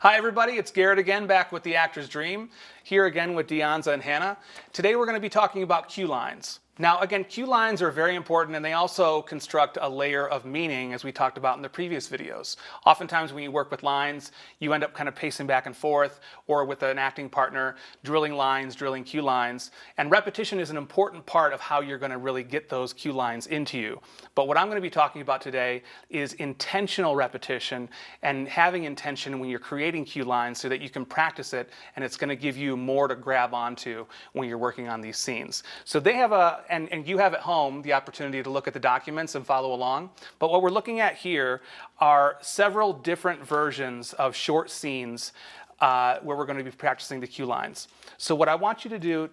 Hi everybody, it's Garrett again, back with The Actor's Dream, here again with Deonza and Hannah. Today we're going to be talking about cue lines. Now again, cue lines are very important and they also construct a layer of meaning as we talked about in the previous videos. Oftentimes when you work with lines, you end up kind of pacing back and forth or with an acting partner, drilling lines, drilling cue lines. And repetition is an important part of how you're going to really get those cue lines into you. But what I'm going to be talking about today is intentional repetition and having intention when you're creating cue lines so that you can practice it and it's going to give you more to grab onto when you're working on these scenes. So they have and you have at home the opportunity to look at the documents and follow along. But what we're looking at here are several different versions of short scenes where we're going to be practicing the cue lines. So what I want you to do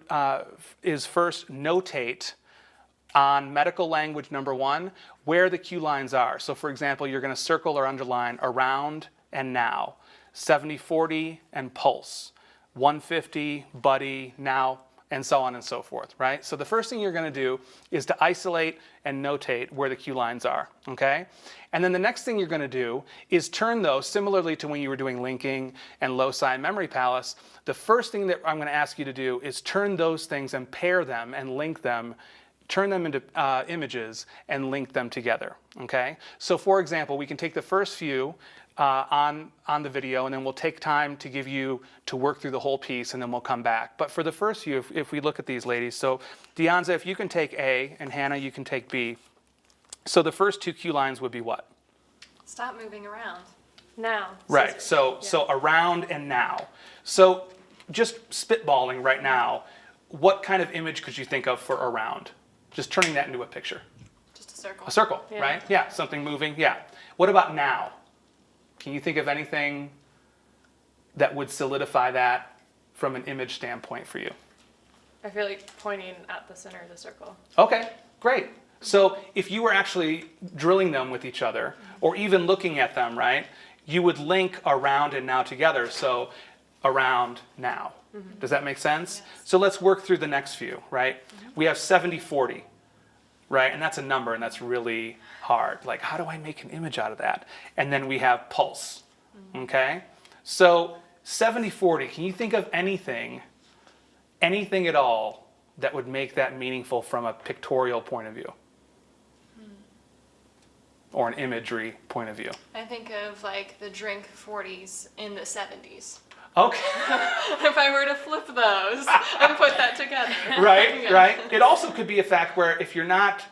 is first notate on medical language number 1 where the cue lines are. So for example, you're going to circle or underline around and now, 70-40 and pulse, 150, buddy, now, and so on and so forth, right? So the first thing you're going to do is to isolate and notate where the cue lines are, okay? And then the next thing you're going to do is turn those, similarly to when you were doing linking and loci and memory palace, the first thing that I'm going to ask you to do is turn those things and pair them and link them, turn them into images and link them together, okay? So for example, we can take the first few on the video and then we'll take time to give you to work through the whole piece and then we'll come back. But for the first few, if we look at these ladies, so Deonza, if you can take A and Hannah, you can take B. So the first 2 cue lines would be what? Stop moving around. Now. Right, so around and now. So just spitballing right now, what kind of image could you think of for around? Just turning that into a picture. Just a circle. A circle, yeah. Right? Yeah, something moving, yeah. What about now? Can you think of anything that would solidify that from an image standpoint for you? I feel like pointing at the center of the circle. Okay, great. So if you were actually drilling them with each other, or even looking at them, right, you would link around and now together. So around now. Mm-hmm. Does that make sense? Yes. So let's work through the next few, right? Mm-hmm. We have 70-40, right? And that's a number and that's really hard. Like, how do I make an image out of that? And then we have pulse, okay? So 70-40, can you think of anything at all that would make that meaningful from a pictorial point of view? Or an imagery point of view? I think of like the drink 40s in the 70s. Okay. If I were to flip those and put that together. Right, Yeah. right. It also could be a fact where if you're not,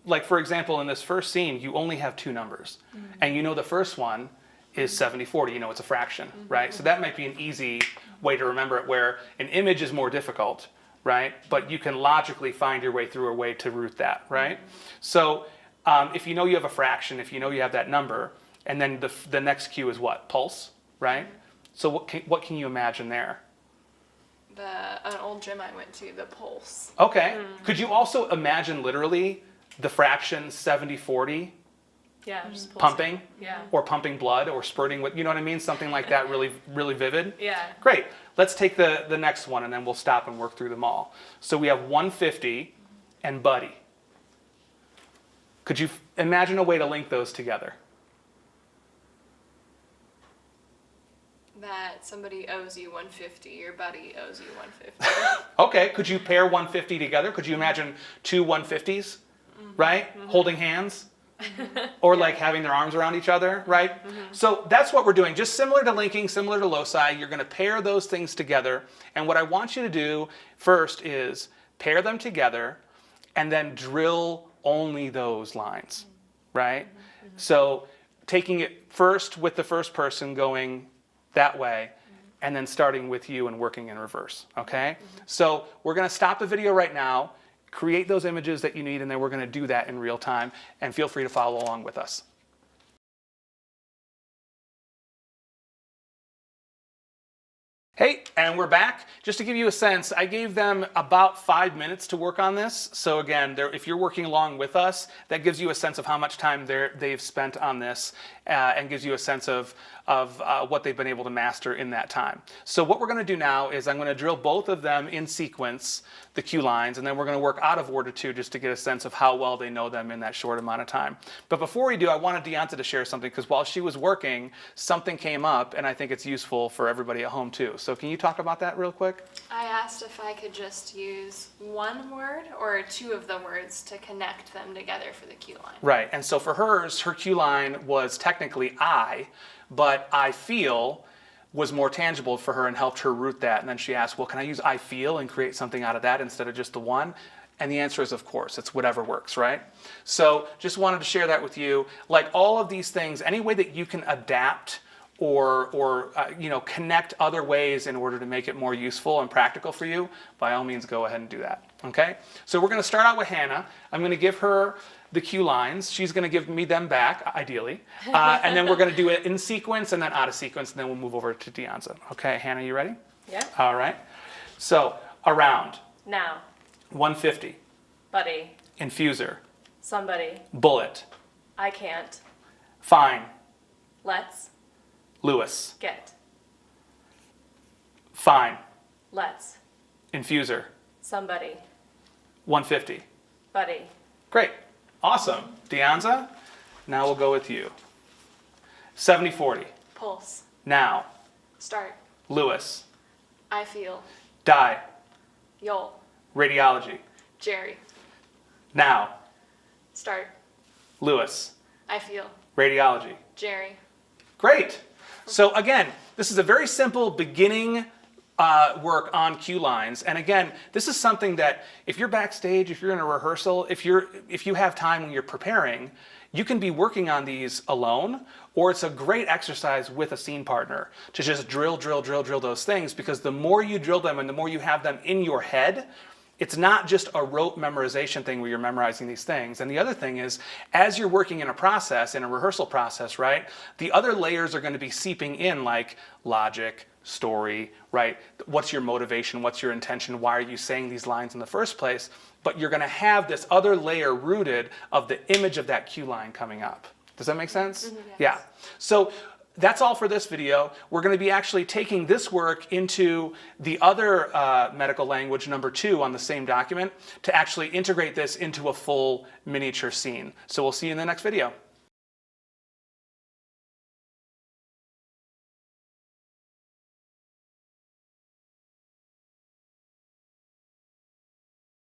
like for example, in this first scene, you only have 2 numbers. Mm-hmm. And you know the first one is 70-40, you know it's a fraction, mm-hmm. right? So that might be an easy way to remember it, where an image is more difficult, right? But you can logically find your way through a way to root that, right? Mm-hmm. So if you know you have a fraction, if you know you have that number, and then the next cue is what? Pulse, right? Mm-hmm. So what can you imagine there? An old gym I went to, the pulse. Okay. Mm. Could you also imagine literally the fraction 70-40? Yeah, just pumping? Yeah. Or pumping blood or spurting, you know what I mean? Something like that, really, really vivid? Yeah. Great. Let's take the next one and then we'll stop and work through them all. So we have 150 and buddy. Could you imagine a way to link those together? That somebody owes you 150, your buddy owes you 150. Okay, could you pair 150 together? Could you imagine 2 150s, mm-hmm. right? Mm-hmm. Holding hands? Or like having their arms around each other, right? Mm-hmm. So that's what we're doing. Just similar to linking, similar to loci, you're going to pair those things together. And what I want you to do first is pair them together and then drill only those lines, right? Mm-hmm. So taking it first with the first person going that way, and then starting with you and working in reverse, okay? Mm-hmm. So we're going to stop the video right now, create those images that you need, and then we're going to do that in real time, and feel free to follow along with us. Hey, and we're back. Just to give you a sense, I gave them about 5 minutes to work on this. So again, if you're working along with us, that gives you a sense of how much time they've spent on this. and gives you a sense of what they've been able to master in that time. So what we're going to do now is I'm going to drill both of them in sequence, the cue lines, and then we're going to work out of order too, just to get a sense of how well they know them in that short amount of time. But before we do, I wanted Deonta to share something, because while she was working, something came up, and I think it's useful for everybody at home too. So can you talk about that real quick? I asked if I could just use one word or two of the words to connect them together for the cue line. Right, and so for hers, her cue line was technically I, but I feel was more tangible for her and helped her root that. And then she asked, well, can I use I feel and create something out of that instead of just the one? And the answer is, of course, it's whatever works, right? So just wanted to share that with you. Like all of these things, any way that you can adapt or connect other ways in order to make it more useful and practical for you, by all means, go ahead and do that, okay? So we're going to start out with Hannah. I'm going to give her the cue lines. She's going to give me them back, ideally. And then we're going to do it in sequence and then out of sequence, and then we'll move over to Deonta. Okay, Hannah, you ready? Yeah. All right. So, around. Now. 150. Buddy. Infuser. Somebody. Bullet. I can't. Fine. Let's. Lewis. Get. Fine. Let's. Infuser. Somebody. 150. Buddy. Great. Awesome. Deonta, now we'll go with you. 70-40. Pulse. Now. Start. Lewis. I feel. Die. Yol. Radiology. Jerry. Now. Start. Lewis. I feel. Radiology. Jerry. Great. So again, this is a very simple beginning work on cue lines. And again, this is something that if you're backstage, if you're in a rehearsal, if you have time when you're preparing, you can be working on these alone, or it's a great exercise with a scene partner to just drill those things, because the more you drill them and the more you have them in your head, it's not just a rote memorization thing where you're memorizing these things. And the other thing is, as you're working in a process, in a rehearsal process, right, the other layers are going to be seeping in, like logic, story, right? What's your motivation? What's your intention? Why are you saying these lines in the first place? But you're going to have this other layer rooted of the image of that cue line coming up. Does that make sense? Mm-hmm, yes. Yeah. So that's all for this video. We're going to be actually taking this work into the other medical language, number 2, on the same document, to actually integrate this into a full miniature scene. So we'll see you in the next video.